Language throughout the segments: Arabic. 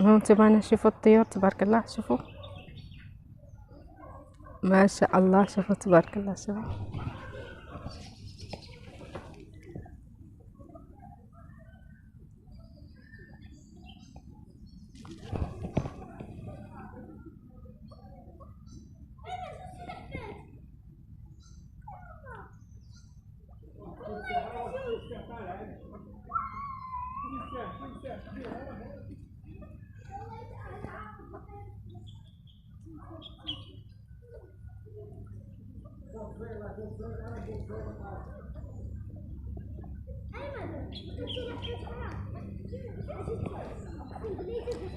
ها انتم انا شوفوا الطيور تبارك الله، شوفوا ما شاء الله، شوفوا تبارك الله، شوفوا.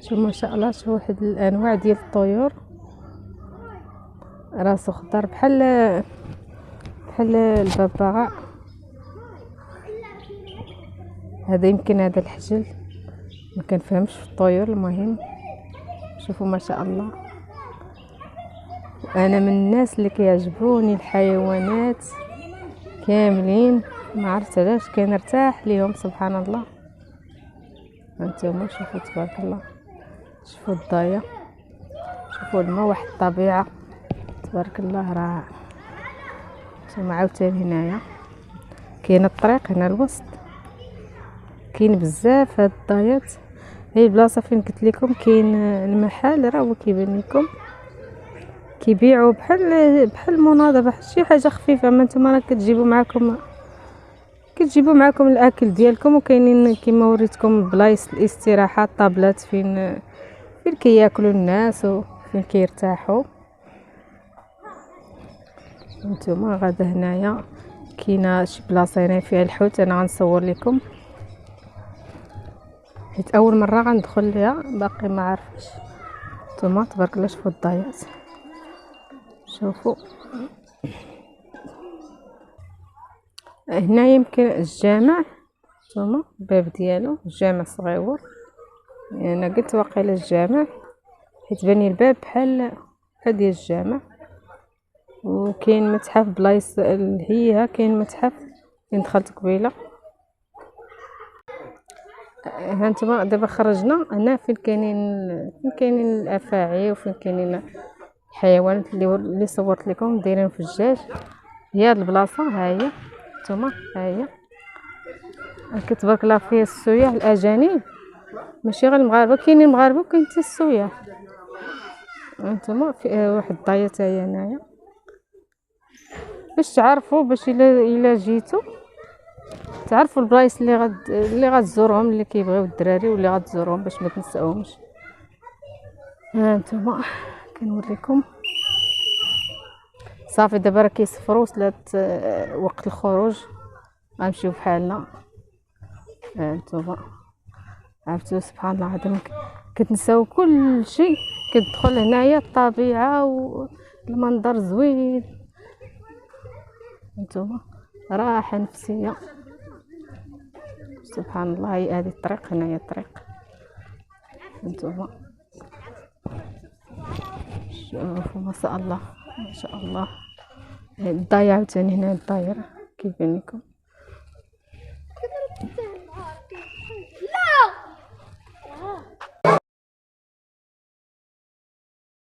شوف ما شاء الله، شوف واحد الانواع ديال الطيور، راسو خضر بحال الببغاء. هذا يمكن هذا الحجل، ما كنفهمش في الطيور. المهم شوفوا ما شاء الله. انا من الناس اللي كيعجبوني الحيوانات كاملين، ما عرفت علاش كنرتاح ليهم سبحان الله. هانتوما شوفوا تبارك الله، شوفوا الضايه، شوفوا الماء، واحد الطبيعه تبارك الله رائع. ثم عاوتاني هنايا كاين الطريق، هنا الوسط كاين بزاف هاد الضايات. هي البلاصه فين قلت لكم كاين المحل، راه هو كيبان لكم كيبيعوا بحال المناضه، بحال شي حاجه خفيفه. ما نتوما راه كتجيبوا معكم الاكل ديالكم، وكاينين كما وريتكم بلايص الاستراحه، الطابلات فين كياكلوا الناس وفين كيرتاحوا. نتوما غادا هنايا كاينه شي بلاصه هنا فيها الحوت، انا غنصور لكم حيت اول مره غندخل ليها، باقي ما عارفش. نتوما تبارك الله شوفوا الضايات، شوفوا هنا يمكن الجامع. نتوما الباب ديالو الجامع صغيور، يعني انا قلت واقيلا الجامع حيت باني الباب بحال ديال الجامع. وكاين متحف بلايص هي كاين متحف فين دخلت قبيله. هانتوما دابا خرجنا هنا فين كاينين الافاعي، وفين كاينين الحيوانات اللي صورت لكم دايرين في الجاج. هي هاد البلاصه ها هي، نتوما ها هي تبارك الله فيها السياح الاجانب، ماشي غير المغاربه، كاينين المغاربه وكاين حتى السياح. هانتوما في واحد الضايه حتى هي هنايا، باش تعرفوا، باش الا جيتو تعرفوا البلايص اللي غتزورهم، اللي كيبغيو الدراري، واللي غتزورهم باش ما تنساوهمش. ها انتما كنوريكم. صافي دابا راه كيصفروا، وصلت وقت الخروج، غنمشيو بحالنا. ها انتما عرفتوا سبحان الله العظيم، كتنساو كل شيء، كتدخل هنايا الطبيعه والمنظر زوين. انتما راحه نفسيه سبحان الله. هي هذه الطريق، هنايا الطريق. انتما شوفوا ما شاء الله ما شاء الله. الضايع عاوتاني هنا الدايره كيبان لكم.